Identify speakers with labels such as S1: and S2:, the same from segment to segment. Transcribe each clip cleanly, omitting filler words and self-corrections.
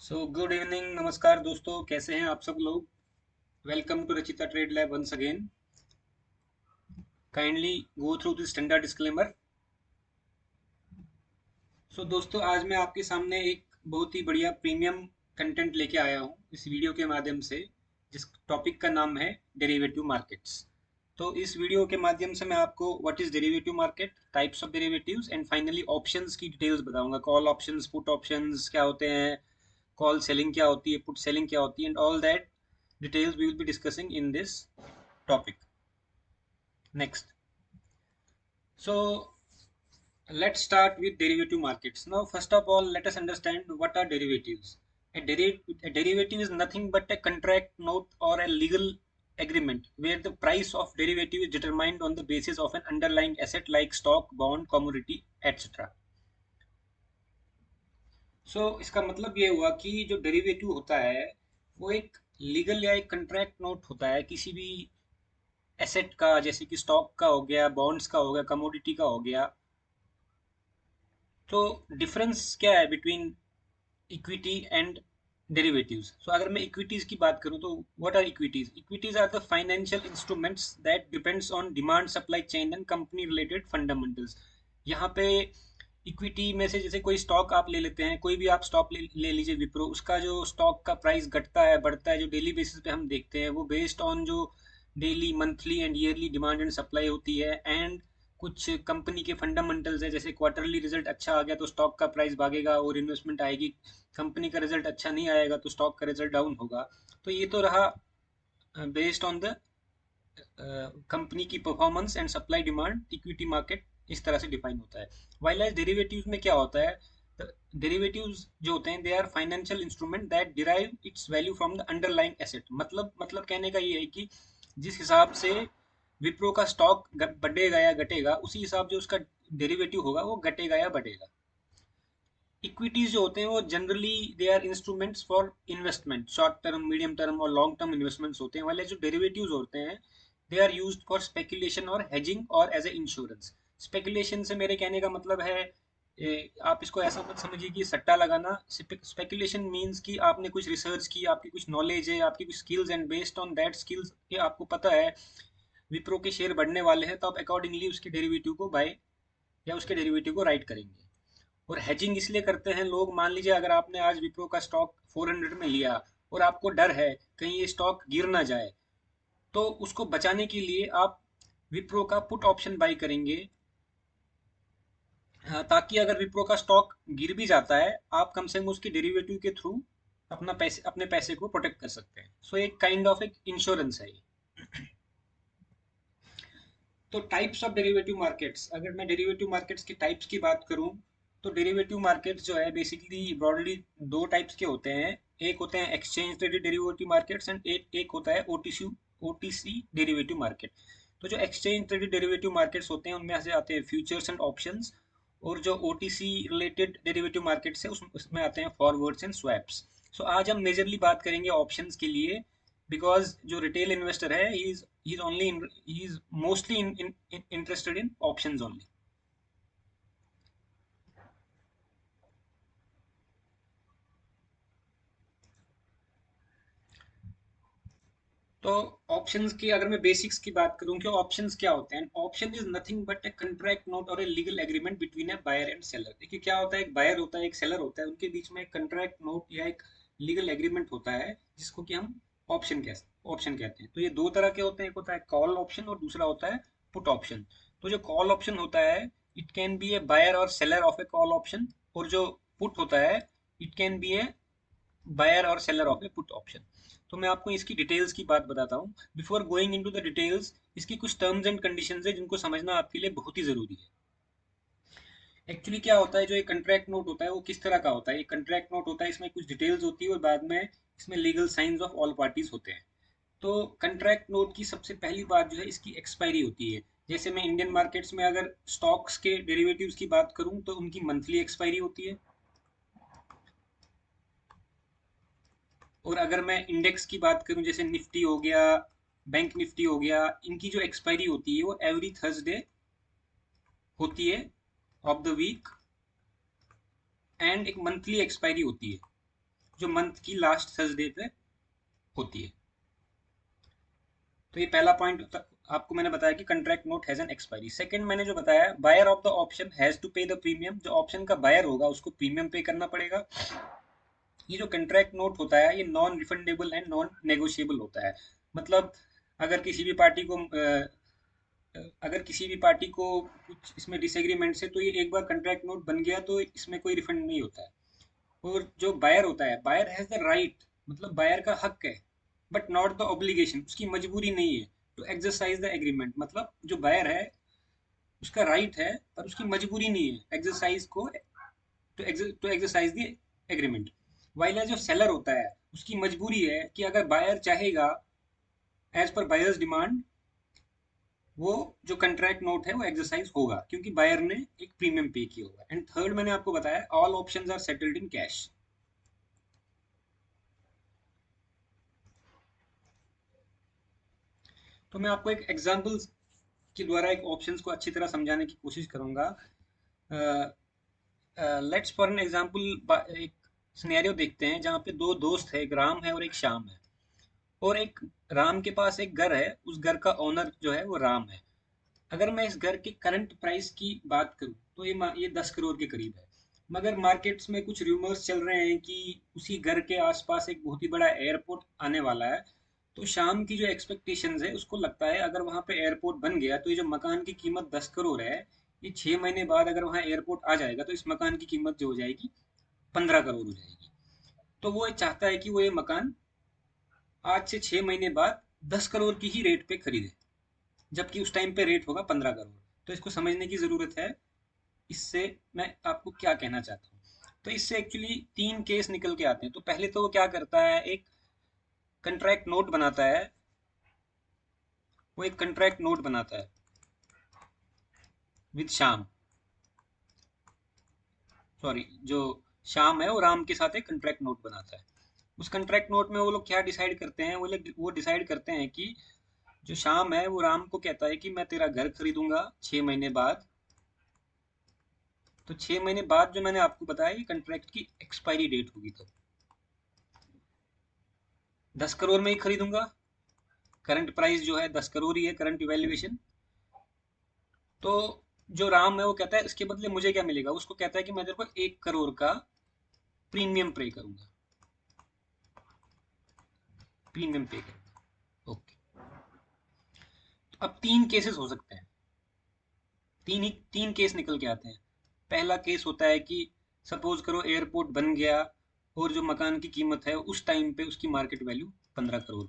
S1: Good evening, नमस्कार दोस्तों, कैसे हैं आप सब लोग। Welcome to Rachita Trade Lab once again. Kindly go through this standard disclaimer. दोस्तों, आज मैं आपके सामने एक बहुत ही बढ़िया प्रीमियम कंटेंट लेके आया हूँ इस वीडियो के माध्यम से, जिस टॉपिक का नाम है डेरिवेटिव मार्केट्स। तो इस वीडियो के माध्यम से मैं आपको what is derivative market, types of derivatives and finally options की डिटेल्स बताऊंगा। कॉल ऑप्शंस, पुट ऑप्शंस क्या होते हैं, कॉल सेलिंग क्या होती है, पुट सेलिंग क्या होती है, and all that details we will be discussing in this topic. Next, so let's start with derivative markets. Now, first of all, let us understand what are derivatives. A derivative is nothing but a contract note or a legal agreement where the price of derivative is determined on the basis of an underlying asset like stock, bond, commodity, etc. इसका मतलब ये हुआ कि जो derivative होता है वो एक लीगल या एक कंट्रैक्ट नोट होता है किसी भी एसेट का, जैसे कि स्टॉक का हो गया, बॉन्ड्स का हो गया, कमोडिटी का हो गया। तो डिफरेंस क्या है बिटवीन इक्विटी एंड डेरिवेटिव्स। अगर मैं इक्विटीज की बात करूं तो what are equities? Equities are the financial instruments that depends on demand, supply chain and company related fundamentals. यहाँ पे इक्विटी में से जैसे कोई स्टॉक आप ले लेते हैं, कोई भी आप स्टॉक ले लीजिए, विप्रो, उसका जो स्टॉक का प्राइस घटता है बढ़ता है, जो डेली बेसिस पे हम देखते हैं, वो बेस्ड ऑन जो daily, monthly and yearly demand and supply होती है, एंड कुछ कंपनी के फंडामेंटल्स है। जैसे क्वार्टरली रिजल्ट अच्छा आ गया तो स्टॉक का प्राइस भागेगा और इन्वेस्टमेंट आएगी। कंपनी का रिजल्ट अच्छा नहीं आएगा तो स्टॉक का रिजल्ट डाउन होगा। तो ये तो रहा बेस्ड ऑन द कंपनी की performance and supply demand. Equity market इस तरह से डिफाइन होता है। वाइल एज डेरिवेटिव्स में क्या होता है, डेरिवेटिव्स जो होते हैं they are financial instrument that derive its value from the underlying asset. मतलब कहने का ये है कि जिस हिसाब से विप्रो का स्टॉक बढ़ेगा या घटेगा, उसी हिसाब से उसका डेरिवेटिव होगा, वो घटेगा या बढ़ेगा। इक्विटीज जो होते हैं वो generally they are instruments for investment, short term, medium term और लॉन्ग टर्म इन्वेस्टमेंट्स होते हैं। वाले जो डेरिवेटिव्स होते हैं they are used for speculation और हेजिंग और एज ए इंश्योरेंस। स्पेकुलेशन से मेरे कहने का मतलब है, आप इसको ऐसा मत समझिए कि सट्टा लगाना। स्पेकुलेशन मीन्स कि आपने कुछ रिसर्च की, आपकी कुछ नॉलेज है, आपकी कुछ skills, and based on that skills आपको पता है विप्रो के शेयर बढ़ने वाले हैं, तो आप अकॉर्डिंगली उसके डेरिवेटिव को बाय या उसके डेरिवेटिव को राइट करेंगे। और हेजिंग इसलिए करते हैं लोग, मान लीजिए अगर आपने आज विप्रो का स्टॉक 400 में लिया और आपको डर है कहीं ये स्टॉक गिर ना जाए, तो उसको बचाने के लिए आप विप्रो का पुट ऑप्शन बाई करेंगे। हाँ, ताकि अगर विप्रो का स्टॉक गिर भी जाता है, आप कम से कम उसके डेरिवेटिव के थ्रू अपने पैसे को प्रोटेक्ट कर सकते हैं। एक काइंड ऑफ एक इंश्योरेंस है ये। तो टाइप्स ऑफ डेरिवेटिव मार्केट्स, अगर मैं डेरिवेटिव मार्केट्स की टाइप्स की बात करूं, तो डेरिवेटिव मार्केट्स जो है बेसिकली ब्रॉडली दो टाइप्स के होते हैं। एक होते हैं exchange traded derivative markets and एक होता है ओटीसी डेरिवेटिव मार्केट। तो जो एक्सचेंज ट्रेडेड डेरिवेटिव मार्केट्स होते हैं उनमें से आते हैं फ्यूचर्स एंड ऑप्शंस, और जो ओटीसी रिलेटेड डेरिवेटिव मार्केट्स है उसमें आते हैं फॉरवर्ड्स एंड स्वैप्स। आज हम मेजरली बात करेंगे ऑप्शंस के लिए, बिकॉज जो रिटेल इन्वेस्टर है he is mostly interested in options only. तो ऑप्शंस की अगर मैं बेसिक्स की बात करूं कि ऑप्शंस क्या होते हैं, option is nothing but a contract note और a legal agreement between a buyer and seller. देखिए क्या होता है, एक बायर होता है, एक सेलर होता है, उनके बीच में एक कंट्रैक्ट नोट या एक लीगल एग्रीमेंट होता है जिसको कि हम ऑप्शन कहते हैं। तो ये दो तरह के होते हैं, एक होता है कॉल ऑप्शन और दूसरा होता है पुट ऑप्शन। तो जो कॉल ऑप्शन होता है, it can be a buyer और seller of a call option, और जो पुट होता है it can be a buyer और seller of a put option. तो मैं आपको इसकी डिटेल्स की बात बताता हूँ। Before going into the details, इसकी कुछ टर्म्स एंड कंडीशंस है जिनको समझना आपके लिए बहुत ही जरूरी है। एक्चुअली क्या होता है, जो एक कंट्रैक्ट नोट होता है वो किस तरह का होता है? एक कंट्रैक्ट नोट होता है, इसमें कुछ डिटेल्स होती है और बाद में इसमें legal science of all parties होते हैं। तो कंट्रैक्ट नोट की सबसे पहली बात जो है, इसकी एक्सपायरी होती है। जैसे मैं इंडियन मार्केट्स में अगर स्टॉक्स के डेरिवेटिव्स की बात करूं तो उनकी मंथली एक्सपायरी होती है। और अगर मैं इंडेक्स की बात करूं, जैसे निफ्टी हो गया, बैंक निफ्टी हो गया, इनकी जो एक्सपायरी होती है वो एवरी थर्सडे होती है ऑफ द वीक, एंड एक मंथली एक्सपायरी होती है जो मंथ की लास्ट थर्सडे पे होती है। तो ये पहला पॉइंट आपको मैंने बताया कि contract note has an expiry. Second मैंने जो बताया, buyer of the option has to pay the premium, जो ऑप्शन का बायर होगा उसको प्रीमियम पे करना पड़ेगा। ये जो कंट्रैक्ट नोट होता है ये non refundable and non negotiable होता है। मतलब अगर किसी भी पार्टी को अगर किसी भी पार्टी को कुछ इसमें डिसएग्रीमेंट है तो ये एक बार कंट्रैक्ट नोट बन गया तो इसमें कोई रिफंड नहीं होता है। और जो बायर होता है, बायर हैज द राइट, मतलब बायर का हक है, बट नॉट द ऑब्लिगेशन, उसकी मजबूरी नहीं है टू एक्सरसाइज द एग्रीमेंट। मतलब जो बायर है उसका राइट है पर उसकी मजबूरी नहीं है एक्सरसाइज को, to exercise the agreement. While जो सेलर होता है उसकी मजबूरी है कि अगर बायर चाहेगा एज पर बायर्स डिमांड, वो जो कंट्रैक्ट नोट है वो एक्सरसाइज होगा क्योंकि बायर ने एक प्रीमियम पे किया होगा। एंड थर्ड मैंने आपको बताया all options are settled in cash. तो मैं आपको एक एग्जांपल के द्वारा एक ऑप्शंस को अच्छी तरह समझाने की कोशिश करूंगा। लेट्स फॉर एन एग्जांपल एक सिनेरियो देखते हैं जहाँ पे दो दोस्त है, एक राम है और एक श्याम है। और एक राम के पास एक घर है, उस घर का ओनर जो है वो राम है। अगर मैं इस घर के करंट प्राइस की बात करूं तो ये 10 करोड़ के करीब है। मगर मार्केट्स में कुछ रूमर्स चल रहे हैं कि उसी घर के आसपास एक बहुत ही बड़ा एयरपोर्ट आने वाला है। तो शाम की जो एक्सपेक्टेशंस है उसको लगता है अगर वहां पे एयरपोर्ट बन गया तो ये जो मकान की कीमत 10 करोड़ है, ये 6 महीने बाद अगर वहां एयरपोर्ट आ जाएगा तो इस मकान की कीमत जो हो जाएगी 15 करोड़ हो जाएगी। तो वो चाहता है कि वो ये मकान आज से 6 महीने बाद 10 करोड़ की ही रेट पे खरीदे, जबकि उस टाइम पे रेट होगा 15 करोड़। तो इसको समझने की जरूरत है। इससे मैं आपको क्या कहना चाहता हूँ, तो इससे एक्चुअली तीन केस निकल के आते हैं। तो पहले तो वो क्या करता है, एक कंट्रैक्ट नोट बनाता है। वो एक कंट्रैक्ट नोट बनाता है विद श्याम, सॉरी, जो श्याम है वो राम के साथ एक कंट्रैक्ट नोट बनाता है। उस कंट्रैक्ट नोट में वो लोग क्या डिसाइड करते हैं, वो डिसाइड करते हैं कि जो श्याम है वो राम को कहता है कि मैं तेरा घर खरीदूंगा 6 महीने बाद। तो 6 महीने बाद जो मैंने आपको बताया ये कंट्रैक्ट की एक्सपायरी डेट होगी, तो 10 करोड़ में ही खरीदूंगा। करंट प्राइस जो है 10 करोड़ ही है, करंट इवेल्युएशन। तो जो राम है वो कहता है इसके बदले मुझे क्या मिलेगा, उसको कहता है कि मैं तेरे को 1 करोड़ का प्रीमियम पे करूंगा, प्रीमियम पे करूंगा। ओके। तो अब तीन केसेस हो सकते हैं, तीन केस निकल के आते हैं। पहला केस होता है कि सपोज करो एयरपोर्ट बन गया और जो मकान की कीमत है उस टाइम पे उसकी मार्केट वैल्यू 15 करोड़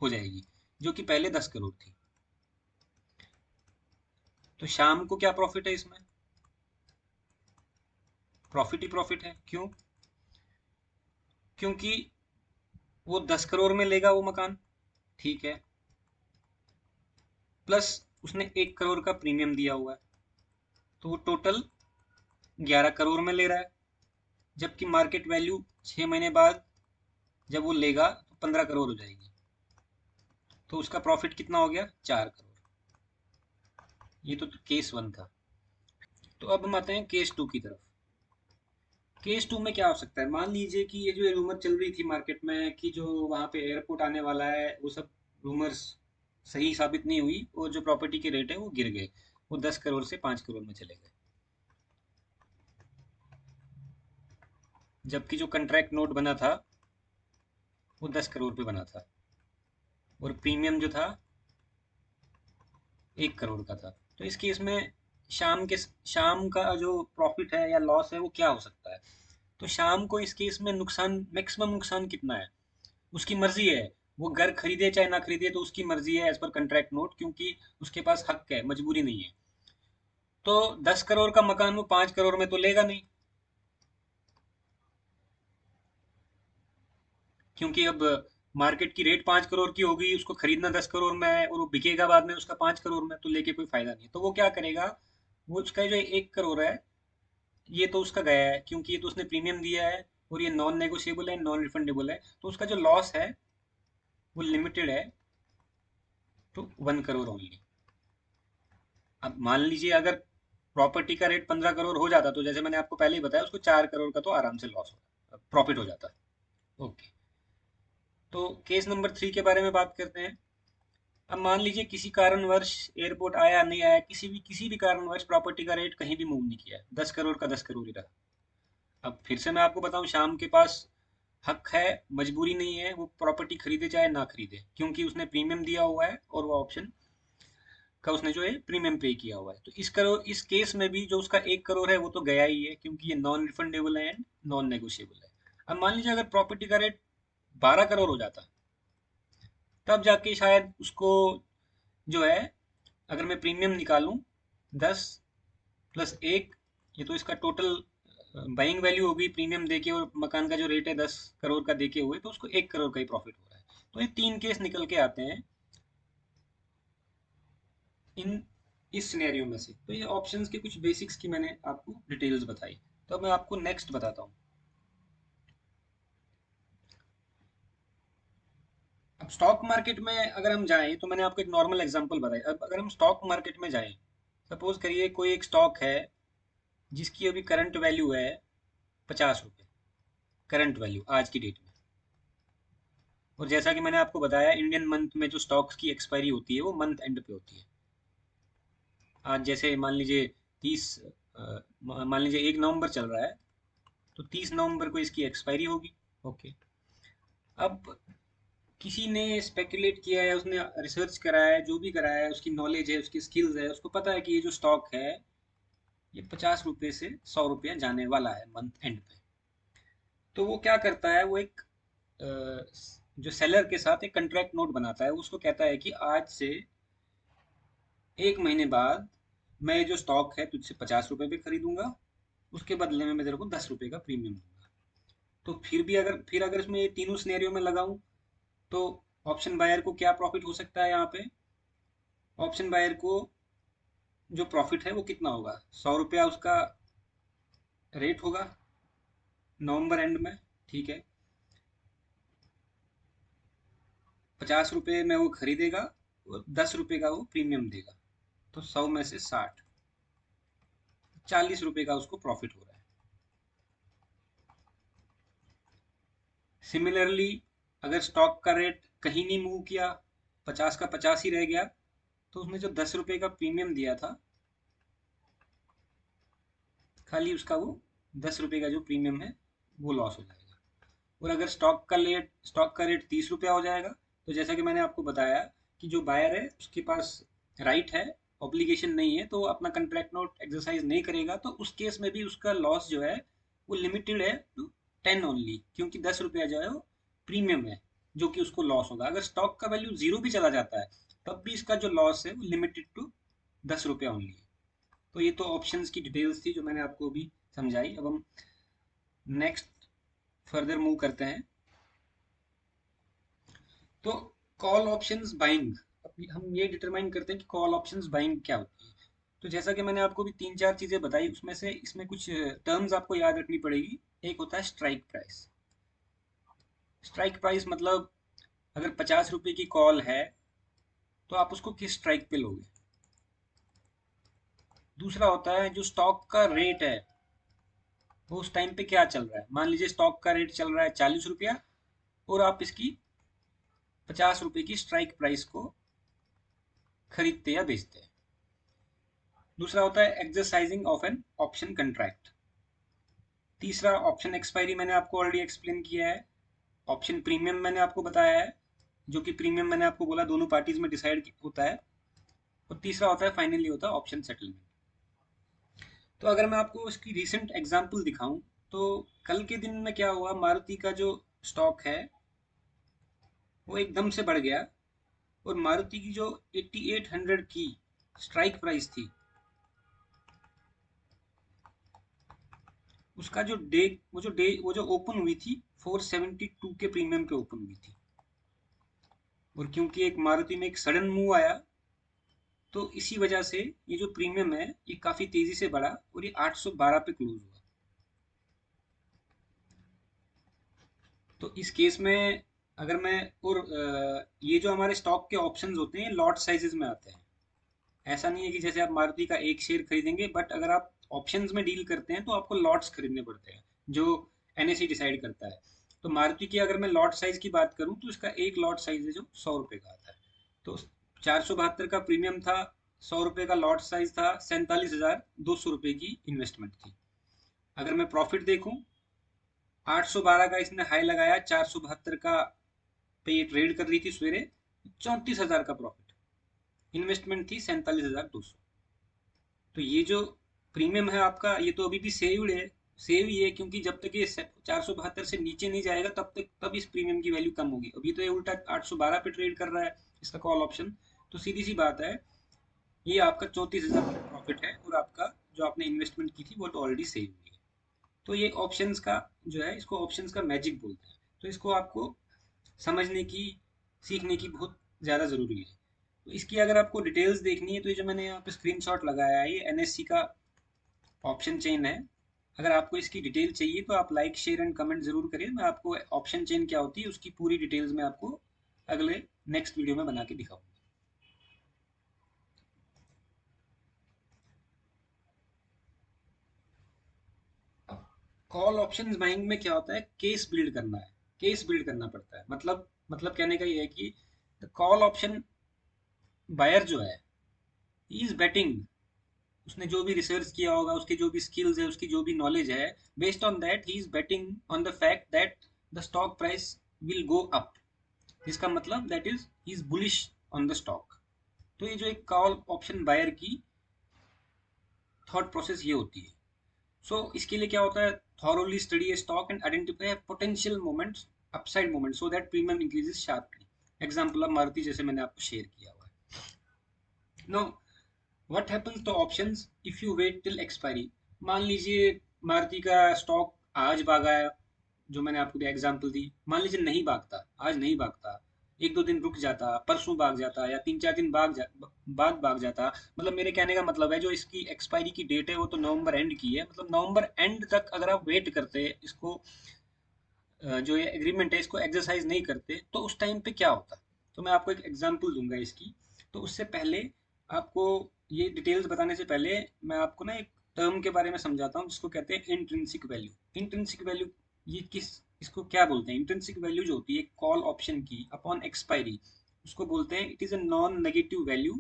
S1: हो जाएगी, जो कि पहले 10 करोड़ थी। तो शाम को क्या प्रॉफिट है इसमें, प्रॉफिट ही प्रॉफिट है। क्यों? क्योंकि वो 10 करोड़ में लेगा वो मकान, ठीक है, प्लस उसने 1 करोड़ का प्रीमियम दिया हुआ है, तो वो टोटल 11 करोड़ में ले रहा है। जबकि मार्केट वैल्यू 6 महीने बाद जब वो लेगा तो 15 करोड़ हो जाएगी। तो उसका प्रॉफिट कितना हो गया, 4 करोड़। ये तो केस वन था। तो अब हम आते हैं केस टू की तरफ। केस टू में क्या हो सकता है, मान लीजिए कि ये जो रूमर चल रही थी मार्केट में कि जो वहाँ पे एयरपोर्ट आने वाला है, वो सब रूमर्स सही साबित नहीं हुई और जो प्रॉपर्टी के रेट है वो गिर गए, वो 10 करोड़ से 5 करोड़ में चले गए। जबकि जो कंट्रैक्ट नोट बना था वो 10 करोड़ पे बना था और प्रीमियम जो था 1 करोड़ का था। तो इस केस में शाम का जो प्रॉफिट है या लॉस है वो क्या हो सकता है। तो शाम को इस केस में नुकसान, मैक्सिमम नुकसान कितना है, उसकी मर्जी है। वो घर खरीदे चाहे ना खरीदे तो उसकी मर्जी है एज पर कंट्रैक्ट नोट, क्योंकि उसके पास हक है, मजबूरी नहीं है। तो 10 करोड़ का मकान वो 5 करोड़ में तो लेगा नहीं, क्योंकि अब मार्केट की रेट 5 करोड़ की होगी, उसको खरीदना 10 करोड़ में है और वो बिकेगा बाद में उसका 5 करोड़ में, तो लेके कोई फायदा नहीं। तो वो क्या करेगा, वो उसका जो 1 करोड़ है ये तो उसका गया है, क्योंकि ये तो उसने प्रीमियम दिया है और ये नॉन नेगोशिएबल है, नॉन रिफंडेबल है। तो उसका जो लॉस है वो लिमिटेड है टू 1 करोड़ ओनली। अब मान लीजिए अगर प्रॉपर्टी का रेट 15 करोड़ हो जाता तो जैसे मैंने आपको पहले ही बताया उसको 4 करोड़ का तो आराम से लॉस होगा, प्रॉफिट हो जाता। ओके, तो केस नंबर 3 के बारे में बात करते हैं। अब मान लीजिए किसी कारणवश एयरपोर्ट आया नहीं आया, किसी भी कारणवश प्रॉपर्टी का रेट कहीं भी मूव नहीं किया, 10 करोड़ का 10 करोड़ ही रहा। अब फिर से मैं आपको बताऊं, शाम के पास हक है, मजबूरी नहीं है, वो प्रॉपर्टी खरीदे चाहे ना खरीदे, क्योंकि उसने प्रीमियम दिया हुआ है और वो ऑप्शन का उसने जो है प्रीमियम पे किया हुआ है। तो इस केस में भी जो उसका 1 करोड़ है वो तो गया ही है, क्योंकि ये नॉन रिफंडेबल है एंड नॉन नेगोशिएबल है। अब मान लीजिए अगर प्रॉपर्टी का रेट 12 करोड़ हो जाता, तब जाके शायद उसको जो है, अगर मैं प्रीमियम निकालूं 10 + 1, ये तो इसका टोटल बाइंग वैल्यू होगी प्रीमियम देके, और मकान का जो रेट है 10 करोड़ का देके हुए, तो उसको 1 करोड़ का ही प्रॉफिट हो रहा है। तो ये 3 केस निकल के आते हैं इन इस सिनेरियो में से। तो ये ऑप्शंस के कुछ बेसिक्स की मैंने आपको डिटेल्स बताई। तो अब मैं आपको नेक्स्ट बताता हूँ। अब स्टॉक मार्केट में अगर हम जाएं, तो मैंने आपको एक नॉर्मल एग्जांपल बताई। अब अगर हम स्टॉक मार्केट में जाएं, सपोज करिए कोई एक स्टॉक है जिसकी अभी करंट वैल्यू है 50 रुपये, करंट वैल्यू आज की डेट में। और जैसा कि मैंने आपको बताया, इंडियन मंथ में जो स्टॉक्स की एक्सपायरी होती है वो मंथ एंड पे होती है। आज जैसे मान लीजिए 30 मान लीजिए 1 नवंबर चल रहा है, तो 30 नवंबर को इसकी एक्सपायरी होगी। ओके, अब किसी ने स्पेकुलेट किया है, उसने रिसर्च करा है, जो भी करा है, उसकी नॉलेज है, उसकी स्किल्स है, उसको पता है कि ये जो स्टॉक है ये 50 रुपये से 100 रुपये जाने वाला है मंथ एंड पे। तो वो क्या करता है, वो एक जो सेलर के साथ एक कंट्रैक्ट नोट बनाता है, उसको कहता है कि आज से 1 महीने बाद मैं ये जो स्टॉक है तुझसे 50 रुपये पे खरीदूंगा, उसके बदले में मैं तेरे को 10 रुपये का प्रीमियम दूंगा। तो फिर अगर इसमें ये तीनों सिनेरियो में लगाऊं, तो ऑप्शन बायर को क्या प्रॉफिट हो सकता है यहाँ पे? ऑप्शन बायर को जो प्रॉफिट है वो कितना होगा? 100 रुपया उसका रेट होगा नवंबर एंड में, ठीक है। 50 रुपये में वो खरीदेगा और 10 रुपये का वो प्रीमियम देगा, तो 100 में से 60, 40 रुपये का उसको प्रॉफिट हो रहा है। सिमिलरली, अगर स्टॉक का रेट कहीं नहीं मूव किया, 50 का 50 ही रह गया, तो उसने जो 10 रुपये का प्रीमियम दिया था, खाली उसका वो 10 रुपये का जो प्रीमियम है वो लॉस हो जाएगा। और अगर स्टॉक का रेट 30 रुपया हो जाएगा, तो जैसा कि मैंने आपको बताया कि जो बायर है उसके पास राइट है, ऑब्लिगेशन नहीं है, तो वो अपना कंट्रैक्ट नोट एक्सरसाइज नहीं करेगा, तो उस केस में भी उसका लॉस जो है वो लिमिटेड है टू 10 ओनली, क्योंकि 10 रुपया जो है वो प्रीमियम है जो कि उसको लॉस होगा। अगर स्टॉक का वैल्यू जीरो भी चला जाता है, तब भी इसका जो लॉस है वो लिमिटेड टू 10 रुपया ओनली है। तो ये तो ऑप्शंस की डिटेल्स थी जो मैंने आपको अभी समझाई। अब हम नेक्स्ट फर्दर मूव करते हैं। तो कॉल ऑप्शंस बाइंग, हम ये डिटरमाइन करते हैं कि कॉल ऑप्शंस बाइंग क्या होती है। तो जैसा कि मैंने आपको भी 3-4 चीजें बताई, उसमें से इसमें कुछ टर्म्स आपको याद रखनी पड़ेगी। एक होता है स्ट्राइक प्राइस। स्ट्राइक प्राइस मतलब अगर 50 रुपए की कॉल है, तो आप उसको किस स्ट्राइक पे लोगे। दूसरा होता है जो स्टॉक का रेट है, वो उस टाइम पे क्या चल रहा है। मान लीजिए स्टॉक का रेट चल रहा है 40 रुपया, और आप इसकी 50 रुपए की स्ट्राइक प्राइस को खरीदते या बेचते हैं। दूसरा होता है exercising of an option contract. तीसरा ऑप्शन एक्सपायरी, मैंने आपको ऑलरेडी एक्सप्लेन किया है। ऑप्शन प्रीमियम मैंने आपको बताया है, जो कि प्रीमियम मैंने आपको बोला दोनों पार्टीज में डिसाइड होता है। और तीसरा होता है, फाइनली होता है ऑप्शन सेटलमेंट। तो अगर मैं आपको इसकी रीसेंट एग्जांपल दिखाऊं, तो कल के दिन में क्या हुआ, मारुति का जो स्टॉक है वो एकदम से बढ़ गया, और मारुति की जो 8800 की स्ट्राइक प्राइस थी, उसका जो ओपन हुई थी 472 के प्रीमियम के ओपन हुई थी। और क्योंकि एक मारुति में एक सडन मूव आया, तो इसी वजह से ये जो प्रीमियम है ये काफी तेजी से बढ़ा, और ये 812 पे क्लोज हुआ। तो इस केस में अगर मैं और ये जो हमारे स्टॉक के ऑप्शंस होते हैं लॉट साइजेस में आते हैं। ऐसा नहीं है कि जैसे आप मारुति का एक शेयर खरीदेंगे, बट अगर आप ऑप्शंस में डील करते हैं तो आपको लॉट्स खरीदने पड़ते हैं, जो एनएससी डिसाइड करता है। तो मारुति की अगर मैं लॉट साइज की बात करूं तो इसका एक लॉट साइज है जो 100 रुपये का आता है। तो 472 का प्रीमियम था, 100 रुपये का लॉट साइज था, 47,200 रुपये की इन्वेस्टमेंट थी। अगर मैं प्रॉफिट देखूं, 812 का इसने हाई लगाया, 472 का पे ये ट्रेड कर रही थी सवेरे, 34,000 का प्रॉफिट, इन्वेस्टमेंट थी 47,200। तो ये जो प्रीमियम है आपका, ये तो अभी भी सेव्ड है, सेव ही है, क्योंकि जब तक ये 472 से नीचे नहीं जाएगा तब तक तब इस प्रीमियम की वैल्यू कम होगी। अभी तो ये उल्टा 812 पे ट्रेड कर रहा है इसका कॉल ऑप्शन। तो सीधी सी बात है, ये आपका 34,000 का प्रॉफिट है और आपका जो आपने इन्वेस्टमेंट की थी वो तो ऑलरेडी सेव हुई है। तो ये ऑप्शंस का जो है, इसको ऑप्शंस का मैजिक बोलते हैं। तो इसको आपको समझने की, सीखने की बहुत ज़्यादा ज़रूरी है। तो इसकी अगर आपको डिटेल्स देखनी है तो ये जो मैंने यहाँ पे स्क्रीनशॉट लगाया है, ये एनएससी का ऑप्शन चेन है। अगर आपको इसकी डिटेल चाहिए तो आप लाइक शेयर एंड कमेंट ज़रूर करिए। मैं आपको ऑप्शन चेन क्या होती है उसकी पूरी डिटेल्स में आपको अगले नेक्स्ट वीडियो में बना के दिखाऊंगा। कॉल ऑप्शंस बाइंग में क्या होता है, केस बिल्ड करना है, केस बिल्ड करना पड़ता है। मतलब कहने का ये है कि कॉल ऑप्शन बायर जो है, ही इज बेटिंग, उसने जो भी रिसर्च किया होगा, उसके जो भी स्किल्स है, उसकी जो भी नॉलेज है, based on that he is betting on the fact that the stock price will go up. इसका मतलब that is he is bullish on the stock. तो ये जो एक कॉल ऑप्शन बायर की थॉट प्रोसेस ये होती है। सो इसके लिए क्या होता है, thoroughly study a stock and identify potential moments, upside moment, so that premium increases sharply. Example of Maruti जैसे मैंने आपको शेयर किया हुआ है। No, what happens to options if you wait till expiry. मान लीजिए मारुति का स्टॉक आज भागा है, जो मैंने आपको दिया एग्जांपल दी, मान लीजिए नहीं भागता, आज नहीं भागता, एक दो दिन रुक जाता, परसों भाग जाता, या तीन चार दिन बाद भाग जाता। मतलब मेरे कहने का मतलब है, जो इसकी एक्सपायरी की डेट है वो तो नवंबर एंड की है, मतलब नवंबर एंड तक अगर आप वेट करते इसको, जो ये एग्रीमेंट है इसको एक्सरसाइज नहीं करते, तो उस टाइम पे क्या होता। तो मैं आपको एक एग्जांपल दूंगा इसकी। तो उससे पहले आपको ये डिटेल्स बताने से पहले मैं आपको ना एक टर्म के बारे में समझाता हूँ जिसको कहते हैं इंट्रिंसिक वैल्यू। इंट्रिंसिक वैल्यू ये किस, इसको क्या बोलते हैं, इंट्रिंसिक वैल्यू जो होती है कॉल ऑप्शन की अपॉन एक्सपायरी, उसको बोलते हैं it is a non negative value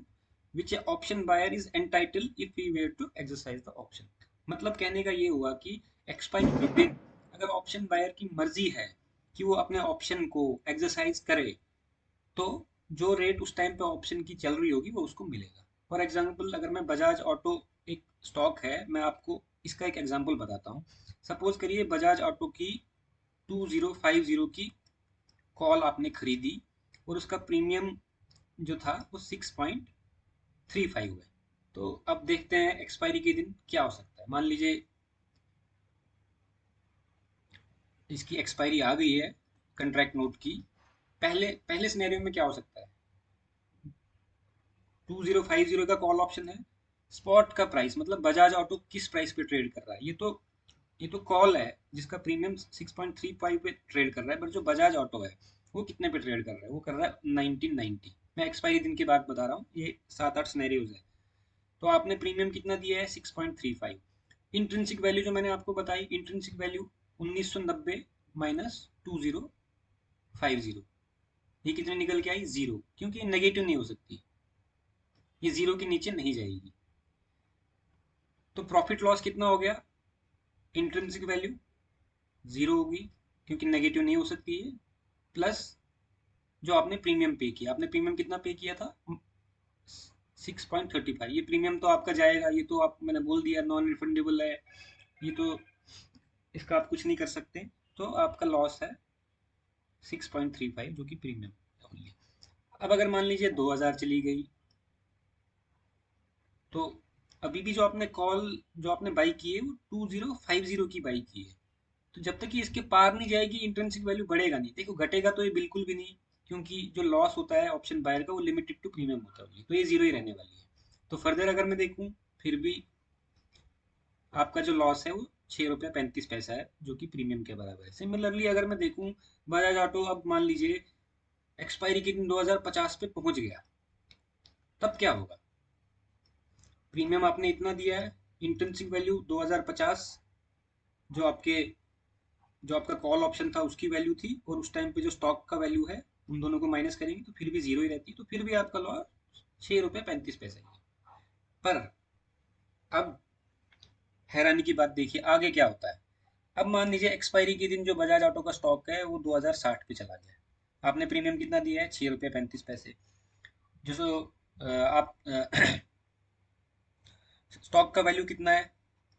S1: which a option buyer is entitle if he were to exercise the option. मतलब कहने का ये हुआ कि एक्सपायरी के दिन अगर ऑप्शन बायर की मर्जी है कि वो अपने ऑप्शन को एक्सरसाइज करे, तो जो रेट उस टाइम पे ऑप्शन की चल रही होगी वो उसको मिलेगा। फॉर एग्जांपल अगर मैं बजाज ऑटो, एक स्टॉक है, मैं आपको इसका एक एग्जांपल बताता हूँ। सपोज करिए बजाज ऑटो की 2050 की कॉल आपने खरीदी और उसका प्रीमियम जो था वो 6.35 है। तो अब देखते हैं एक्सपायरी के दिन क्या हो सकता है। मान लीजिए इसकी एक्सपायरी आ गई है कंट्रैक्ट नोट की। पहले पहले सिनेरियो में क्या हो सकता है, 2050 का कॉल ऑप्शन है, स्पॉट का प्राइस, मतलब बजाज ऑटो किस प्राइस पे ट्रेड कर रहा है, ये तो कॉल है जिसका प्रीमियम 6.35 पे ट्रेड कर रहा है, बट जो बजाज ऑटो है वो कितने पे ट्रेड कर रहा है, वो कर रहा है 1990। मैं एक्सपायरी दिन की बात बता रहा हूँ, ये 7-8 सिनेरियोज है। तो आपने प्रीमियम कितना दिया है, 6.35। इंट्रिंसिक वैल्यू जो मैंने आपको बताई, इंट्रिंसिक वैल्यू 1990 माइनस 2050, ये कितने निकल के आई, जीरो, क्योंकि ये नेगेटिव नहीं हो सकती, ये जीरो के नीचे नहीं जाएगी। तो प्रॉफिट लॉस कितना हो गया, इंट्रिंसिक वैल्यू जीरो होगी क्योंकि नेगेटिव नहीं हो सकती है, प्लस जो आपने प्रीमियम पे किया, आपने प्रीमियम कितना पे किया था, 6.35। ये प्रीमियम तो आपका जाएगा, ये तो आप, मैंने बोल दिया नॉन रिफंडेबल है, ये तो इसका आप कुछ नहीं कर सकते। तो आपका लॉस है 6.35 जो कि प्रीमियम ओनली। अब अगर मान लीजिए 2000 चली गई, तो अभी भी जो आपने कॉल, जो आपने बाई की है वो 2050 की बाई की है। तो जब तक कि इसके पार नहीं जाएगी इंट्रिंसिक वैल्यू बढ़ेगा नहीं। देखो घटेगा तो ये बिल्कुल भी नहीं, क्योंकि जो लॉस होता है ऑप्शन बायर का वो लिमिटेड टू प्रीमियम होता है, तो ये जीरो ही रहने वाली है। तो फर्दर अगर मैं देखूं, फिर भी आपका जो लॉस है वो 6 रुपया 35 पैसा है, जो कि प्रीमियम के बराबर है। सिमिलरली अगर मैं देखूं बजाज ऑटो, अब मान लीजिए एक्सपायरी के दिन 2050 पे पहुंच गया, तब क्या होगा, प्रीमियम आपने इतना दिया है, इंट्रिंसिक वैल्यू 2050 जो आपके जो आपका कॉल ऑप्शन था उसकी वैल्यू थी और उस टाइम पे जो स्टॉक का वैल्यू है, उन दोनों को माइनस करेंगे तो फिर भी जीरो ही रहती है, तो फिर भी आपका लॉस 6 रुपये 35 पैसे ही है। पर अब हैरानी की बात देखिए आगे क्या होता है। अब मान लीजिए एक्सपायरी के दिन जो बजाज ऑटो का स्टॉक है वो 2060 पे चला गया। आपने प्रीमियम कितना दिया है? 6 रुपये 35 पैसे। जो सो आप स्टॉक का वैल्यू कितना है?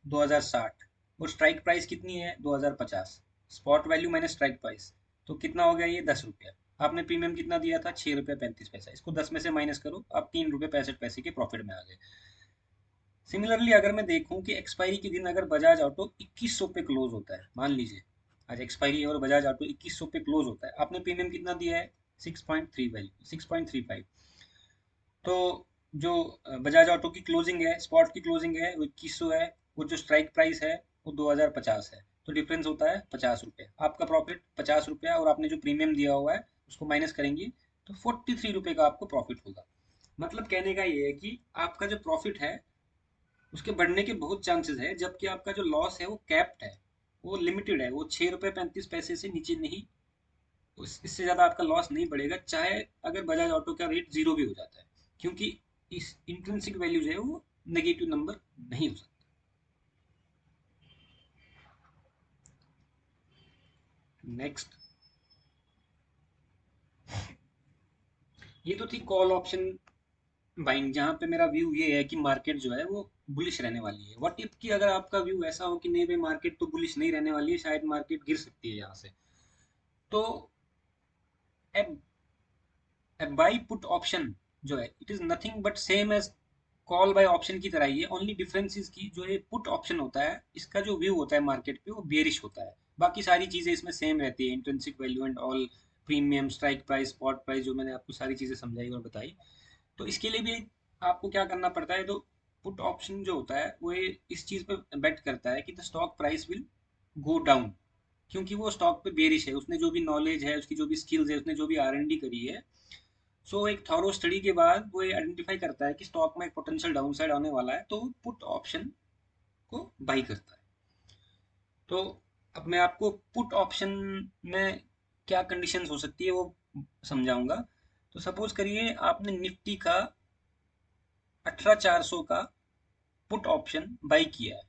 S1: 2060। और स्ट्राइक प्राइस कितनी है? 2050। Spot value minus strike price, तो कितना हो गया ये? 10 रुपया। आपने प्रीमियम कितना दिया था? 6 रुपये 35 पैसा। इसको 10 में से माइनस करो, आप 3 रुपये 65 पैसे के प्रॉफिट में आ गए। सिमिलरली अगर मैं देखूं कि एक्सपायरी के दिन अगर बजाज ऑटो 2100 पे क्लोज होता है, मान लीजिए आज एक्सपायरी है और बजाज ऑटो 2100 पे क्लोज होता है, आपने प्रीमियम कितना दिया है? 6.35। तो जो बजाज ऑटो की क्लोजिंग है, स्पॉट की क्लोजिंग है वो 2100 है, और जो स्ट्राइक प्राइस है वो 2050 है, तो डिफरेंस होता है 50 रुपये। आपका प्रॉफिट 50 रुपया, और आपने जो प्रीमियम दिया हुआ है उसको माइनस करेंगे तो 43 रुपये का आपको प्रॉफिट होगा। मतलब कहने का ये है कि आपका जो प्रॉफिट है उसके बढ़ने के बहुत चांसेस है, जबकि आपका जो लॉस है वो कैप्ड है, वो लिमिटेड है, वो 6 रुपये 35 पैसे से नीचे नहीं, इससे ज़्यादा आपका लॉस नहीं बढ़ेगा, चाहे अगर बजाज ऑटो का रेट जीरो भी हो जाता है, क्योंकि इस इंट्रिंसिक वैल्यू जो है वो नेगेटिव नंबर नहीं हो सकता। नेक्स्ट, ये तो थी कॉल ऑप्शन बाइंग, जहाँ पे मेरा व्यू ये है कि मार्केट जो है वो बुलिश रहने वाली है। व्हाट इफ कि अगर आपका व्यू ऐसा हो कि नहीं भाई मार्केट तो बुलिश नहीं रहने वाली है, शायद मार्केट गिर सकती है यहाँ से, तो बाई पुट ऑप्शन जो है it is nothing but same as call buy option की तरह ही है। ओनली डिफरेंस इज की जो ये पुट ऑप्शन होता है इसका जो व्यू होता है मार्केट पे वो बेरिश होता है, बाकी सारी चीजें इसमें सेम रहती है, intrinsic value and all, premium, strike price, spot price, जो मैंने आपको सारी चीजें समझाई और बताई। तो इसके लिए भी आपको क्या करना पड़ता है, तो पुट ऑप्शन जो होता है वो ये इस चीज पे बेट करता है कि the stock price will go down, क्योंकि वो स्टॉक पे बेरिश है, उसने जो भी नॉलेज है, उसकी जो भी स्किल्स है, उसने जो भी R&D करी है, सो एक थॉरो स्टडी के बाद वो ये आइडेंटिफाई करता है कि स्टॉक में एक पोटेंशियल डाउनसाइड आने वाला है, तो पुट ऑप्शन को बाई करता है। तो अब मैं आपको पुट ऑप्शन में क्या कंडीशंस हो सकती है वो समझाऊंगा। तो सपोज करिए आपने निफ्टी का 18400 का पुट ऑप्शन बाई किया है,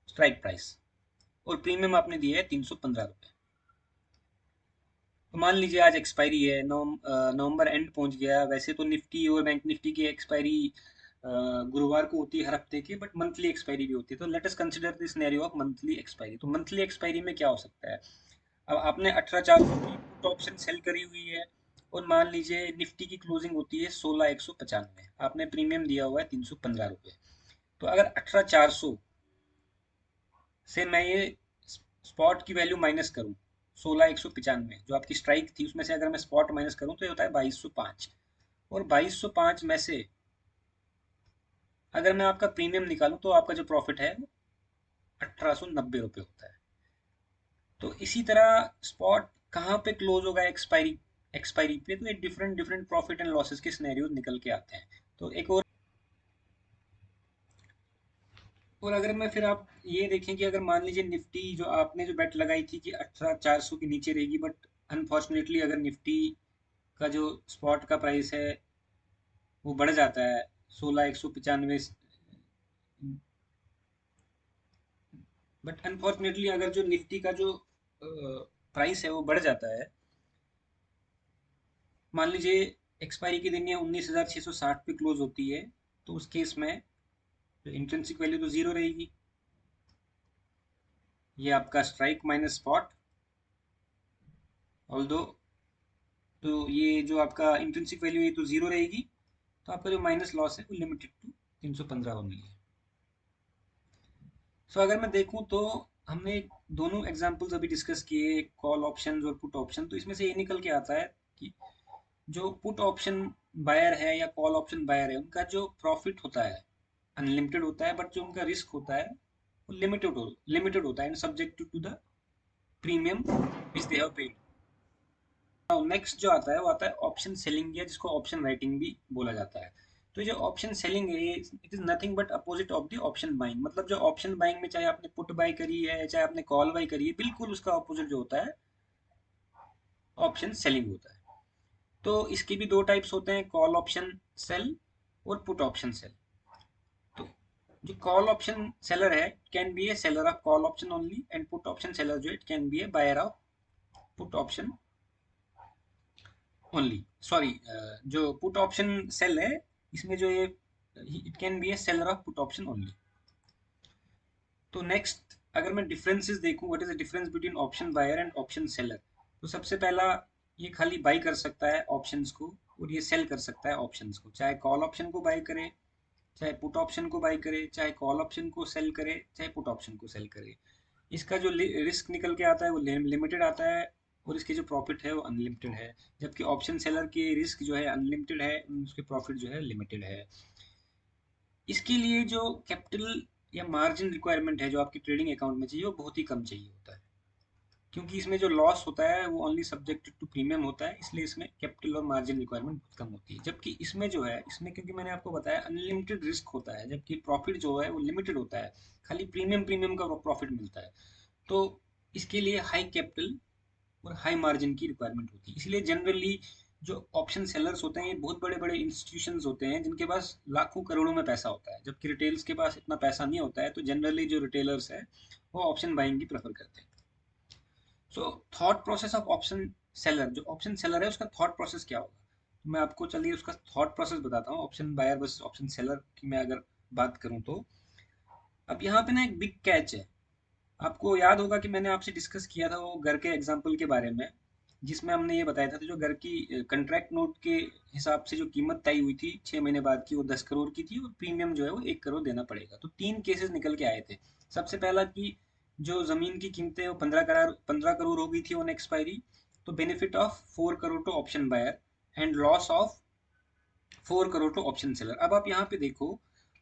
S1: स्ट्राइक प्राइस, और प्रीमियम आपने दिया है 315 रुपये। तो मान लीजिए आज एक्सपायरी है, नवंबर एंड पहुंच गया। वैसे तो निफ्टी और बैंक निफ्टी की एक्सपायरी गुरुवार को होती है हर हफ्ते की, बट मंथली एक्सपायरी भी होती है, तो let us consider this scenario of monthly expiry. तो मंथली एक्सपायरी में क्या हो सकता है? अब आपने 18,400 की पुट ऑप्शन सेल करी हुई है, और मान लीजिए निफ्टी की क्लोजिंग होती है 16,195, आपने प्रीमियम दिया हुआ है 315 रुपये। तो अगर 18,400 से मैं ये स्पॉट की वैल्यू माइनस करूं, 16,195 जो आपकी स्ट्राइक थी उसमें से अगर मैं स्पॉट माइनस करूं तो ये होता है 2205, और 2205 में से अगर मैं आपका प्रीमियम निकालूं तो आपका जो प्रॉफिट है वो 1890 रुपये होता है। तो इसी तरह स्पॉट कहाँ पे क्लोज होगा एक्सपायरी, एक्सपायरी पे, तो ये different different profit and losses के सिनेरियो निकल के आते हैं। तो एक और अगर मैं फिर आप ये देखें कि अगर मान लीजिए निफ्टी जो आपने जो बेट लगाई थी कि 18,400 के नीचे रहेगी, बट अनफॉर्चुनेटली अगर निफ्टी का जो स्पॉट का प्राइस है वो बढ़ जाता है 16,195, बट अनफॉर्चुनेटली अगर जो निफ्टी का जो प्राइस है वो बढ़ जाता है, मान लीजिए एक्सपायरी के दिन ये 19,660 पे क्लोज होती है, तो उस केस में तो इंट्रिंसिक वैल्यू तो जीरो रहेगी, ये आपका स्ट्राइक माइनस स्पॉट, ऑल्दो, तो ये जो आपका इंट्रिंसिक वैल्यू है तो जीरो रहेगी, तो आपका जो माइनस लॉस है वो लिमिटेड टू 315 ओनली है। सो अगर मैं देखूं तो हमने दोनों एग्जांपल्स अभी डिस्कस किए, कॉल ऑप्शन और पुट ऑप्शन, तो इसमें से ये निकल के आता है कि जो पुट ऑप्शन बायर है या कॉल ऑप्शन बायर है उनका जो प्रॉफिट होता है अनलिमिटेड होता है, बट जो उनका रिस्क होता है वो लिमिटेड होता है and subject to the premium which they have paid. Next जो आता है वो आता है ऑप्शन सेलिंग, या जिसको ऑप्शन राइटिंग भी बोला जाता है। तो जो ऑप्शन सेलिंग है it is nothing but opposite of the option buying. मतलब जो ऑप्शन बाइंग में चाहे आपने पुट बाई करी है चाहे आपने कॉल बाई करी है, बिल्कुल उसका ऑपोजिट जो होता है ऑप्शन सेलिंग होता है। तो इसके भी दो टाइप्स होते हैं, कॉल ऑप्शन सेल और पुट ऑप्शन सेल। तो जो कॉल ऑप्शन सेलर है can be a seller of call option only, and put option seller जो it can be a buyer of put option only. Sorry, जो put option sell है इसमें जो ये it can be a seller of put option only. तो next अगर मैं differences देखूं, what is the difference between option buyer and option seller. तो सबसे पहला, ये खाली बाई कर सकता है ऑप्शंस को और ये सेल कर सकता है ऑप्शंस को। चाहे कॉल ऑप्शन को बाई करे, चाहे पुट ऑप्शन को बाई करे, चाहे कॉल ऑप्शन को सेल करे, चाहे पुट ऑप्शन को सेल करे। इसका जो रिस्क निकल के आता है वो लिमिटेड आता है और इसकी जो प्रॉफिट है वो अनलिमिटेड है। जबकि ऑप्शन सेलर की रिस्क जो है अनलिमिटेड है, उसके प्रॉफिट जो है लिमिटेड है। इसके लिए जो कैपिटल या मार्जिन रिक्वायरमेंट है जो आपकी ट्रेडिंग अकाउंट में चाहिए वो बहुत ही कम चाहिए होता है, क्योंकि इसमें जो लॉस होता है वो ओनली सब्जेक्ट टू प्रीमियम होता है, इसलिए इसमें कैपिटल और मार्जिन रिक्वायरमेंट बहुत कम होती है। जबकि इसमें जो है, इसमें क्योंकि मैंने आपको बताया अनलिमिटेड रिस्क होता है, जबकि प्रॉफिट जो है वो लिमिटेड होता है, खाली प्रीमियम प्रीमियम का प्रॉफिट मिलता है। तो इसके लिए हाई कैपिटल और हाई मार्जिन की रिक्वायरमेंट होती है। इसलिए जनरली जो ऑप्शन सेलर्स होते हैं ये बहुत बड़े बड़े इंस्टीट्यूशंस होते हैं जिनके पास लाखों करोड़ों में पैसा होता है, जबकि रिटेल्स के पास इतना पैसा नहीं होता है। तो जनरली जो रिटेलर्स है वो ऑप्शन बाइंग की प्रेफर करते हैं। So thought process of option seller, जो ऑप्शन सेलर है उसका थॉट प्रोसेस क्या होगा, तो मैं आपको चलिए उसका थॉट प्रोसेस बताता हूँ। Option buyer versus option seller की मैं अगर बात करूँ तो अब यहाँ पे ना एक बिग कैच है। आपको याद होगा कि मैंने आपसे डिस्कस किया था वो घर के एग्जाम्पल के बारे में, जिसमें हमने ये बताया था जो घर की कंट्रैक्ट नोट के हिसाब से जो कीमत तय हुई थी 6 महीने बाद की वो 10 करोड़ की थी और प्रीमियम जो है वो 1 करोड़ देना पड़ेगा। तो तीन केसेस निकल के आए थे। सबसे पहला कि जो जमीन की कीमतें वो 15 करोड़ हो गई थी ऑन एक्सपायरी, तो benefit of 4 crore to option buyer and loss of 4 crore to option seller. अब आप यहाँ पे देखो,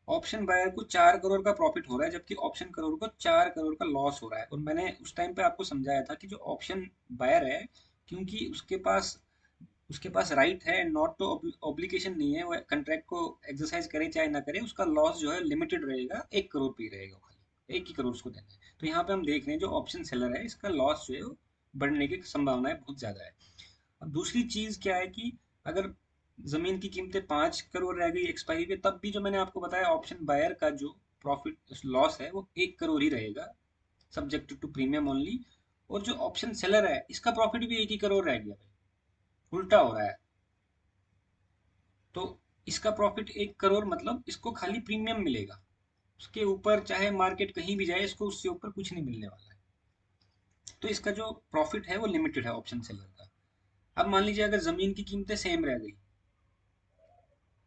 S1: ऑप्शन बायर को 4 करोड़ का प्रॉफिट हो रहा है जबकि ऑप्शन करोड़ को 4 करोड़ का लॉस हो रहा है। और मैंने उस टाइम पे आपको समझाया था कि जो ऑप्शन बायर है, क्योंकि उसके पास राइट है, नॉट टू ऑब्लिगेशन नहीं है, वो कंट्रैक्ट को एक्सरसाइज करे चाहे ना करे, उसका लॉस जो है लिमिटेड रहेगा, 1 करोड़ पे ही रहेगा, खाली 1 ही करोड़ उसको देना है। तो यहाँ पे हम देख रहे हैं जो ऑप्शन सेलर है इसका लॉस जो है वो बढ़ने की संभावनाएं बहुत ज्यादा है। अब दूसरी चीज क्या है कि अगर जमीन की कीमतें 5 करोड़ रह गई एक्सपायरी पे, तब भी जो मैंने आपको बताया ऑप्शन बायर का जो प्रॉफिट लॉस है वो 1 करोड़ ही रहेगा, सब्जेक्ट टू प्रीमियम ओनली। और जो ऑप्शन सेलर है इसका प्रॉफिट भी 1 ही करोड़ रह गया भाई, उल्टा हो रहा है। तो इसका प्रॉफिट 1 करोड़, मतलब इसको खाली प्रीमियम मिलेगा, उसके ऊपर चाहे मार्केट कहीं भी जाए इसको उससे ऊपर कुछ नहीं मिलने वाला है। तो इसका जो प्रॉफिट है वो लिमिटेड है ऑप्शन सेलर का। अब मान लीजिए अगर जमीन की कीमतें सेम रह गई,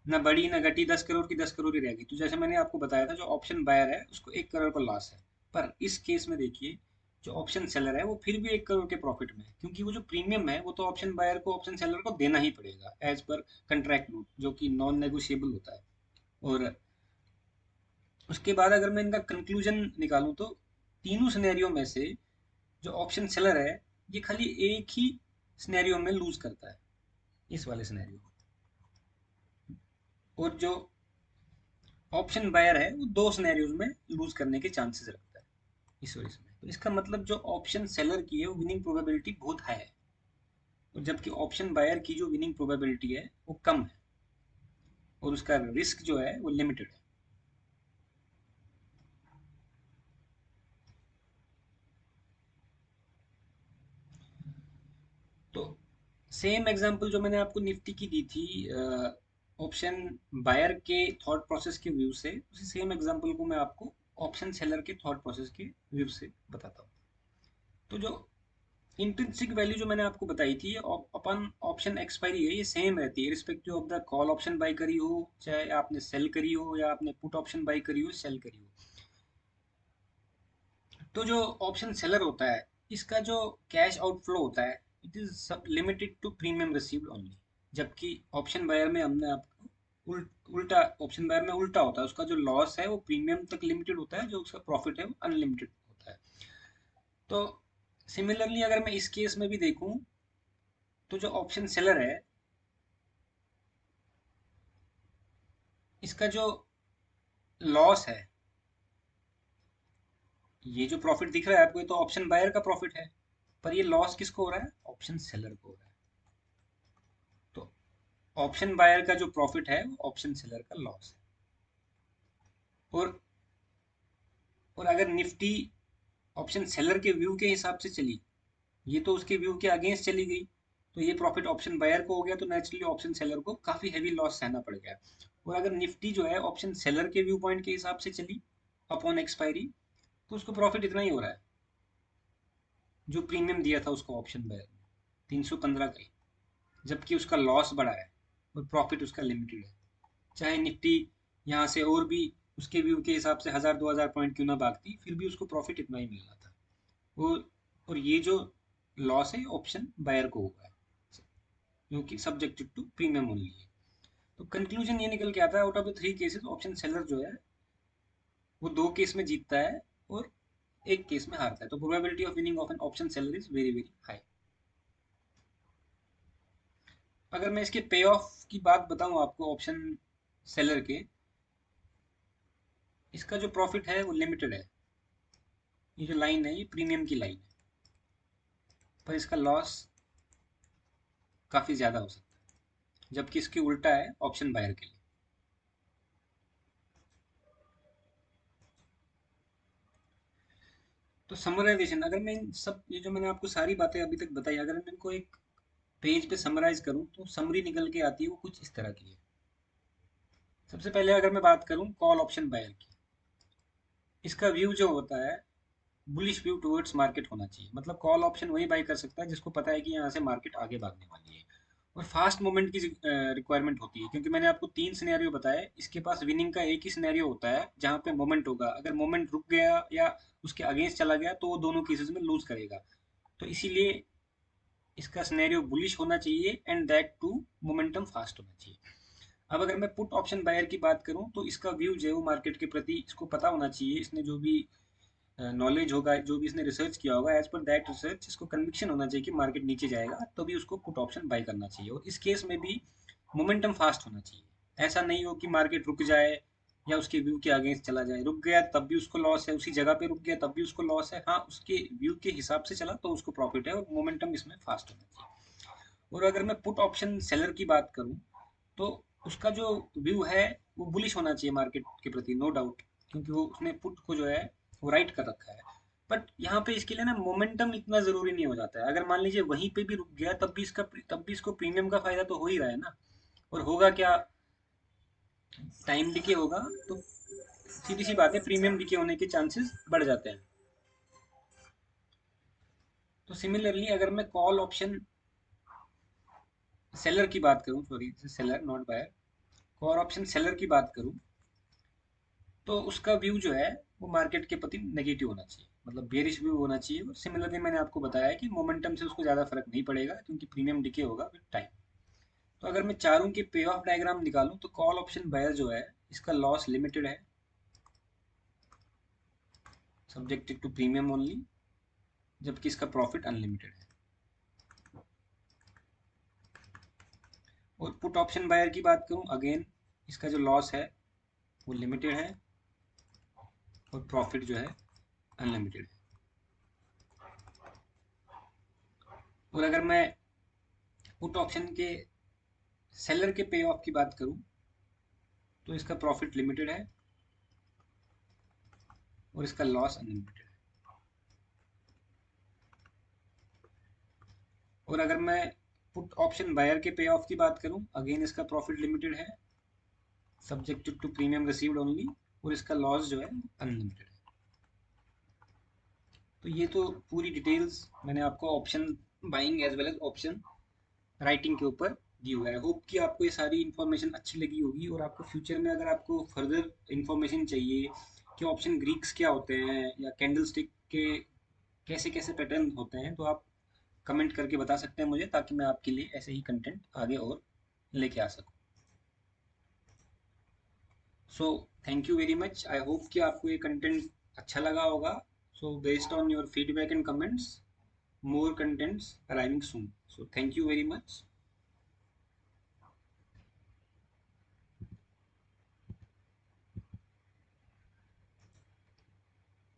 S1: ना बढ़ी ना घटी, 10 करोड़ की 10 करोड़ ही रहेगी, तो जैसे मैंने आपको बताया था जो ऑप्शन बायर है उसको 1 करोड़ का लॉस है। पर इस केस में देखिए जो ऑप्शन सेलर है वो फिर भी 1 करोड़ के प्रॉफिट में है, क्योंकि वो जो प्रीमियम है वो तो ऑप्शन बायर को ऑप्शन सेलर को देना ही पड़ेगा एज पर कंट्रैक्ट नोट, जो कि नॉन नेगोशिएबल होता है। और उसके बाद अगर मैं इनका कंक्लूजन निकालूं तो तीनों सिनेरियो में से जो ऑप्शन सेलर है ये खाली एक ही सिनेरियो में लूज करता है, इस वाले सिनेरियो। और जो ऑप्शन बायर है वो दो सिनेरियोज में लूज करने के चांसेस रखता है इस वजह से। तो इसका मतलब जो ऑप्शन सेलर की है वो विनिंग प्रोबेबिलिटी बहुत हाई है, और जबकि ऑप्शन बायर की जो विनिंग प्रोबेबिलिटी है वो कम है और उसका रिस्क जो है वो लिमिटेड है। तो सेम एग्जांपल जो मैंने आपको निफ्टी की दी थी ऑप्शन बायर के थॉट प्रोसेस के व्यू से, उसी सेम एग्जांपल को मैं आपको ऑप्शन सेलर के थॉट प्रोसेस के व्यू से बताता हूँ। तो जो इंट्रिंसिक वैल्यू जो मैंने आपको बताई थी अपन ऑप्शन एक्सपायरी है ये सेम रहती है respective of the call option by करी हो, चाहे आपने सेल करी हो या आपने पुट ऑप्शन बाई करी हो सेल करी हो। तो जो ऑप्शन सेलर होता है इसका जो कैश आउटफ्लो होता है इट इज सब limited to premium received only. जबकि ऑप्शन बायर में हमने आपको उल्टा, ऑप्शन बायर में उल्टा होता है, उसका जो लॉस है वो प्रीमियम तक लिमिटेड होता है, जो उसका प्रॉफिट है वो अनलिमिटेड होता है। तो सिमिलरली अगर मैं इस केस में भी देखूं तो जो ऑप्शन सेलर है इसका जो लॉस है, ये जो प्रॉफिट दिख रहा है आपको, ये तो ऑप्शन बायर का प्रॉफिट है, पर ये लॉस किसको हो रहा है? ऑप्शन सेलर को हो रहा है। तो ऑप्शन बायर का जो प्रॉफिट है वो ऑप्शन सेलर का लॉस है। और अगर निफ्टी ऑप्शन सेलर के व्यू के हिसाब से चली, ये तो उसके व्यू के अगेंस्ट चली गई, तो ये प्रॉफिट ऑप्शन बायर को हो गया, तो नेचुरली ऑप्शन सेलर को काफी हैवी लॉस सहना पड़ गया। और अगर निफ्टी जो है ऑप्शन सेलर के व्यू पॉइंट के हिसाब से चली अपॉन एक्सपायरी, तो उसको प्रॉफिट इतना ही हो रहा है जो प्रीमियम दिया था उसको ऑप्शन बायर ने, 315 का ही, जबकि उसका लॉस बढ़ा है और प्रॉफिट उसका लिमिटेड है। चाहे निफ्टी यहाँ से और भी उसके व्यू के हिसाब से 1000-2000 पॉइंट क्यों ना भागती, फिर भी उसको प्रॉफिट इतना ही मिल रहा था। वो और ये जो लॉस है ऑप्शन बायर को हुआ है, क्योंकि सब्जेक्टेड टू प्रीमियम ओनली है। तो कंक्लूजन ये निकल के आता है, out of the 3 cases option seller जो है वो 2 केस में जीतता है और 1 केस में हारता है। तो probability of winning of an option seller is very very high. अगर मैं इसके पे ऑफ की बात बताऊं आपको ऑप्शन सेलर के, इसका जो प्रॉफिट है वो लिमिटेड है। ये जो लाइन है ये प्रीमियम की लाइन है, पर इसका लॉस काफी ज्यादा हो सकता है, जबकि इसके उल्टा है ऑप्शन बायर के लिए। तो समराइजेशन, अगर मैं इन सब ये जो मैंने आपको सारी बातें अभी तक बताई, अगर मैं इनको एक पेज पे समराइज करूं तो समरी निकल के आती है वो कुछ इस तरह की है। सबसे पहले अगर मैं बात करूं कॉल ऑप्शन बायर की, इसका व्यू जो होता है बुलिश व्यू टुवर्ड्स मार्केट होना चाहिए। मतलब कॉल ऑप्शन वही बाई कर सकता है जिसको पता है कि यहाँ से मार्केट आगे भागने वाली है। और फास्ट मोमेंट की रिक्वायरमेंट होती है, क्योंकि मैंने आपको 3 सिनेरियो बताया, इसके पास विनिंग का एक ही सिनेरियो होता है जहाँ पे मोमेंट होगा। अगर मोमेंट रुक गया या उसके अगेंस्ट चला गया तो वो दोनों केसेस में लूज करेगा। तो इसीलिए इसका सिनेरियो बुलिश होना चाहिए and that too momentum fast होना चाहिए। अब अगर मैं पुट ऑप्शन बायर की बात करूं तो इसका व्यू जो है वो मार्केट के प्रति इसको पता होना चाहिए, इसने जो भी नॉलेज होगा, जो भी इसने रिसर्च किया होगा, एज पर दैट रिसर्च इसको कन्विक्शन होना चाहिए कि मार्केट नीचे जाएगा, तो भी उसको पुट ऑप्शन बाय करना चाहिए। और इस केस में भी मोमेंटम फास्ट होना चाहिए। ऐसा नहीं हो कि मार्केट रुक जाए या उसके व्यू के अगेंस्ट चला जाए। रुक गया तब भी उसको लॉस है, उसी जगह पे रुक गया तब भी उसको लॉस है। हाँ, उसके व्यू के हिसाब से चला तो उसको प्रॉफिट है, और मोमेंटम इसमें फास्ट होना चाहिए। और अगर मैं पुट ऑप्शन सेलर की बात करूं तो उसका जो व्यू है वो बुलिश होना चाहिए मार्केट के प्रति, नो डाउट, क्योंकि वो उसने पुट को जो है वो राइट कर रखा है। बट यहाँ पे इसके लिए ना मोमेंटम इतना जरूरी नहीं हो जाता है। अगर मान लीजिए वहीं पे भी रुक गया तब भी इसको प्रीमियम का फायदा तो हो ही रहा है ना। और होगा क्या, टाइम डिके होगा, तो सीधी सी बात है प्रीमियम डिके होने के चांसेस बढ़ जाते हैं। तो सिमिलरली अगर मैं कॉल ऑप्शन सेलर की बात करूं, sorry seller not buyer, call option seller की बात करूं तो उसका व्यू जो है वो मार्केट के प्रति नेगेटिव होना चाहिए, मतलब बेरिश व्यू होना चाहिए। और सिमिलरली मैंने आपको बताया है कि मोमेंटम से उसको ज़्यादा फर्क नहीं पड़ेगा, क्योंकि प्रीमियम डिके होगा विद टाइम। तो अगर मैं चारों के पे ऑफ डायग्राम निकालूं तो कॉल ऑप्शन बायर जो है इसका लॉस लिमिटेड है, सब्जेक्टेड टू प्रीमियम ओनली, जबकि इसका प्रॉफिट अनलिमिटेड है। और पुट ऑप्शन बायर की बात करूं, अगेन इसका जो लॉस है वो लिमिटेड है और प्रॉफिट जो है अनलिमिटेड है। और अगर मैं पुट ऑप्शन के सेलर के पे ऑफ की बात करूं तो इसका प्रॉफिट लिमिटेड है और इसका लॉस अनलिमिटेड है। और अगर मैं पुट ऑप्शन बायर के पे ऑफ की बात करूं, अगेन इसका प्रॉफिट लिमिटेड है, subjected to premium received only, और इसका लॉस जो है अनलिमिटेड है। तो ये तो पूरी डिटेल्स मैंने आपको option buying as well as option writing के ऊपर दी हुआ है। होप कि आपको ये सारी इन्फॉर्मेशन अच्छी लगी होगी, और आपको फ्यूचर में अगर आपको फर्दर इन्फॉर्मेशन चाहिए कि ऑप्शन ग्रीक्स क्या होते हैं या कैंडल स्टिक के कैसे कैसे पैटर्न होते हैं, तो आप कमेंट करके बता सकते हैं मुझे, ताकि मैं आपके लिए ऐसे ही कंटेंट आगे और लेके आ सकूं। So thank you very much, I hope कि आपको ये कंटेंट अच्छा लगा होगा। So based on your feedback and comments, more contents arriving soon. So thank you very much.